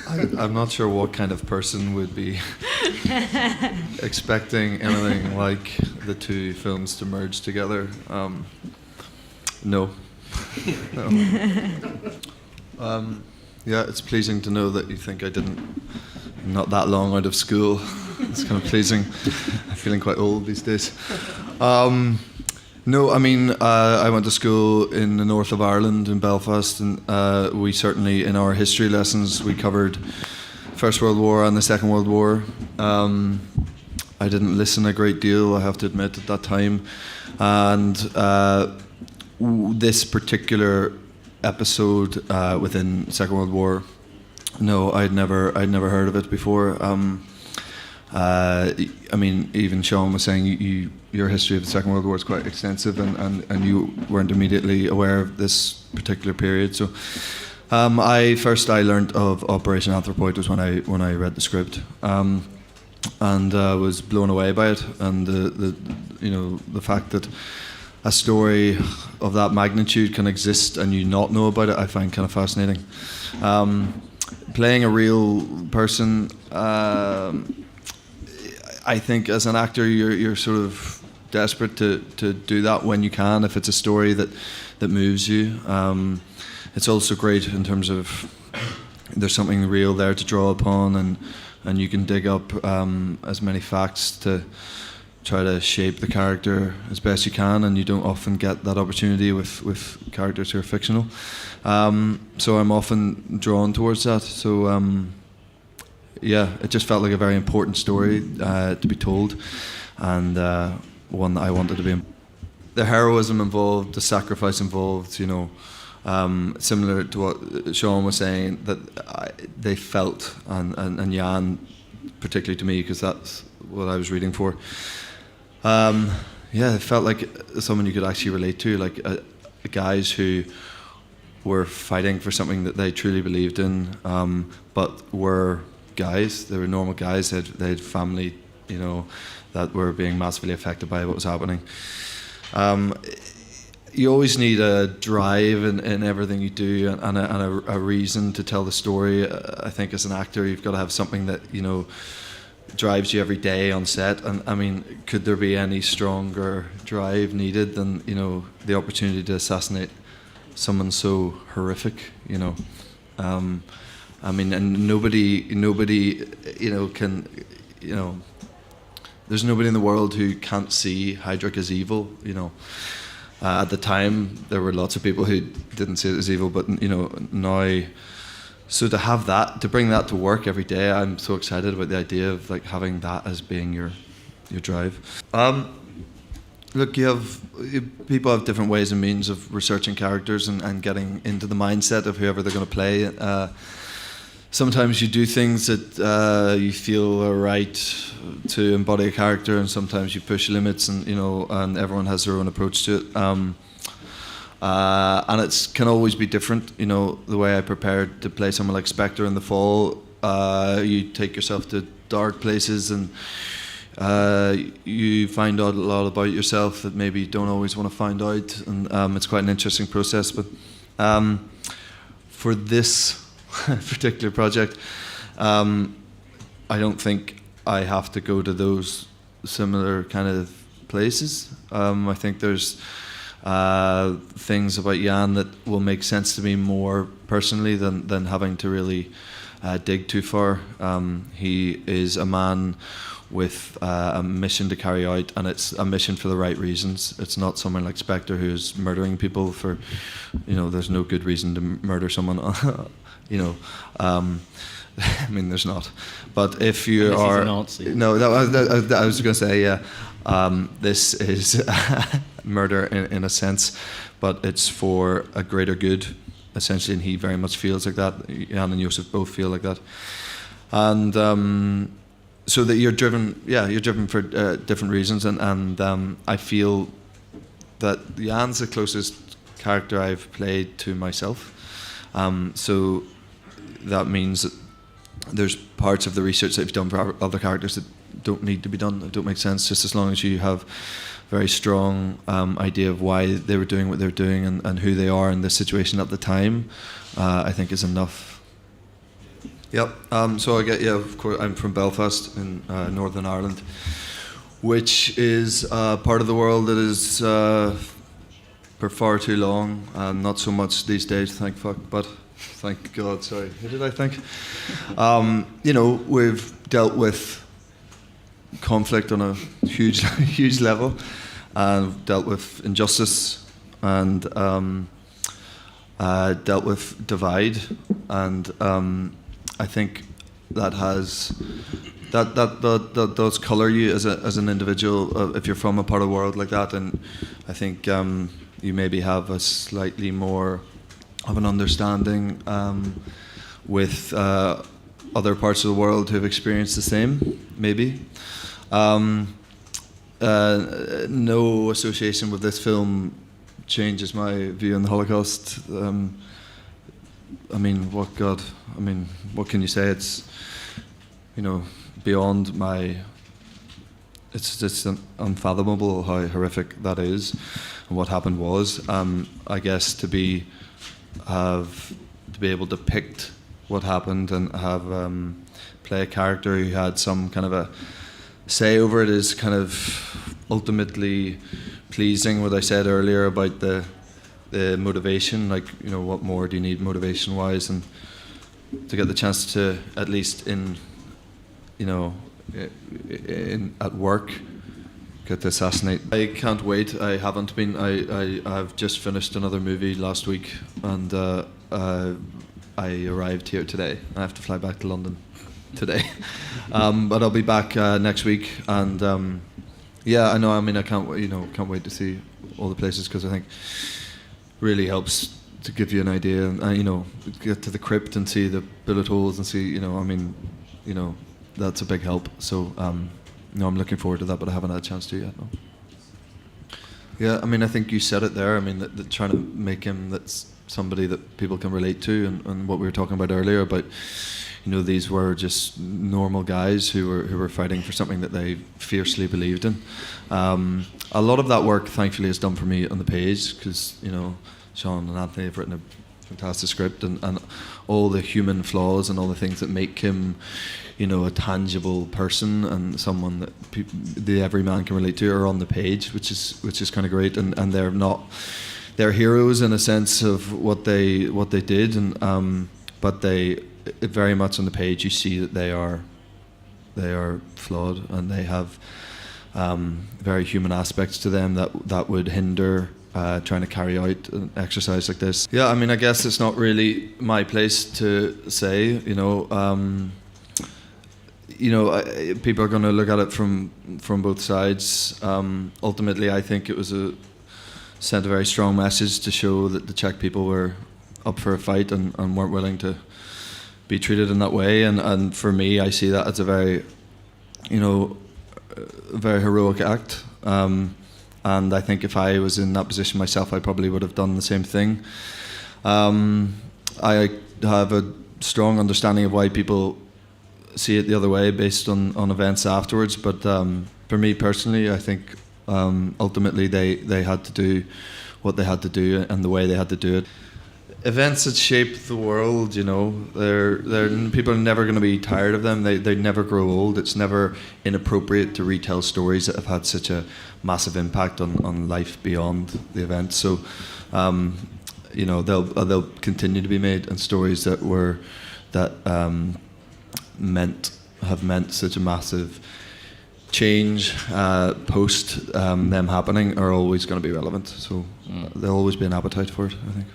I'm not sure what kind of person would be expecting anything like the two films to merge together. No. No. Yeah, it's pleasing to know that you think I didn't, not that long out of school. It's kind of pleasing. I'm feeling quite old these days. No, I mean, I went to school in the north of Ireland, in Belfast, and we certainly, in our history lessons, we covered First World War and the Second World War. I didn't listen a great deal, I have to admit, at that time. And this particular episode within Second World War, no, I'd never heard of it before. I mean, even Sean was saying your history of the Second World War is quite extensive, and you weren't immediately aware of this particular period. So, I learned of Operation Anthropoid was when I read the script, and was blown away by it, and the fact that a story of that magnitude can exist and you not know about it, I find kind of fascinating. Playing a real person. I think as an actor, you're sort of desperate to do that when you can, if it's a story that moves you. It's also great in terms of there's something real there to draw upon, and you can dig up as many facts to try to shape the character as best you can, and you don't often get that opportunity with characters who are fictional. So I'm often drawn towards that. So yeah, it just felt like a very important story to be told, and one that I wanted to be. The heroism involved, the sacrifice involved, similar to what Sean was saying, that they felt, and Jan, particularly to me, because that's what I was reading for. Yeah, it felt like someone you could actually relate to, like guys who were fighting for something that they truly believed in, but were guys. They were normal guys. They had family, that were being massively affected by what was happening. You always need a drive in everything you do, and a reason to tell the story. I think as an actor, you've got to have something that drives you every day on set. And I mean, could there be any stronger drive needed than the opportunity to assassinate someone so horrific? I mean, and nobody, can, there's nobody in the world who can't see Heydrich as evil, At the time, there were lots of people who didn't see it as evil, but, now, so to have that, to bring that to work every day, I'm so excited about the idea of, like, having that as being your drive. Look, people have different ways and means of researching characters and getting into the mindset of whoever they're going to play. Sometimes you do things that you feel are right to embody a character, and sometimes you push limits, and and everyone has their own approach to it. And it can always be different. The way I prepared to play someone like Spectre in The Fall, you take yourself to dark places, and you find out a lot about yourself that maybe you don't always want to find out, and it's quite an interesting process. But for this particular project, I don't think I have to go to those similar kind of places. I think there's things about Jan that will make sense to me more personally than having to really dig too far. He is a man with a mission to carry out, and it's a mission for the right reasons. It's not someone like Spectre who's murdering people for, there's no good reason to murder someone. I mean, there's not. But if you are, no, I was going to say, yeah, this is murder in a sense, but it's for a greater good, essentially, and he very much feels like that. Jan and Josef both feel like that, and so that you're driven for different reasons, and I feel that Jan's the closest character I've played to myself, so that means that there's parts of the research that you've done for other characters that don't need to be done, that don't make sense, just as long as you have very strong idea of why they were doing what they're doing, and who they are in the situation at the time, I think is enough. Yep. So I get, yeah, of course, I'm from Belfast in Northern Ireland, which is part of the world that is for far too long, and not so much these days, thank God, sorry, who did I think? We've dealt with conflict on a huge, huge level, and dealt with injustice, and dealt with divide, and I think that does colour you as an individual if you're from a part of the world like that, and I think you maybe have a slightly more of an understanding with other parts of the world who've experienced the same, maybe. No association with this film changes my view on the Holocaust. What can you say? It's, beyond my... It's just unfathomable how horrific that is, and what happened was. I guess to be able to depict what happened and have play a character who had some kind of a say over it is kind of ultimately pleasing. What I said earlier about the motivation, what more do you need motivation wise, and to get the chance to, at least at work, get to assassinate. I can't wait. I haven't been. I've just finished another movie last week, and I arrived here today. I have to fly back to London today, but I'll be back next week. And I know. I can't wait to see all the places, because I think really helps to give you an idea, and get to the crypt and see the bullet holes and see that's a big help. So I'm looking forward to that, but I haven't had a chance to yet. No. Yeah, I think you said it there. That trying to make him that's somebody that people can relate to, and what we were talking about earlier about, these were just normal guys who were fighting for something that they fiercely believed in. A lot of that work, thankfully, is done for me on the page, because Sean and Anthony have written a fantastic script, and all the human flaws and all the things that make him, a tangible person and someone that the everyman can relate to are on the page, which is kind of great, and they're heroes in a sense of what they did, and but they very much on the page you see that they are flawed, and they have very human aspects to them that would hinder trying to carry out an exercise like this. Yeah, I guess it's not really my place to say. People are going to look at it from both sides. Ultimately, I think it was sent a very strong message to show that the Czech people were up for a fight and weren't willing to be treated in that way. And for me, I see that as a very, very heroic act. And I think if I was in that position myself, I probably would have done the same thing. I have a strong understanding of why people see it the other way based on events afterwards, but for me personally, I think ultimately they had to do what they had to do and the way they had to do it. Events that shape the world, people are never going to be tired of them. They never grow old. It's never inappropriate to retell stories that have had such a massive impact on life beyond the event. So, they'll continue to be made, and stories that have meant such a massive change post them happening are always going to be relevant. So there'll always be an appetite for it, I think.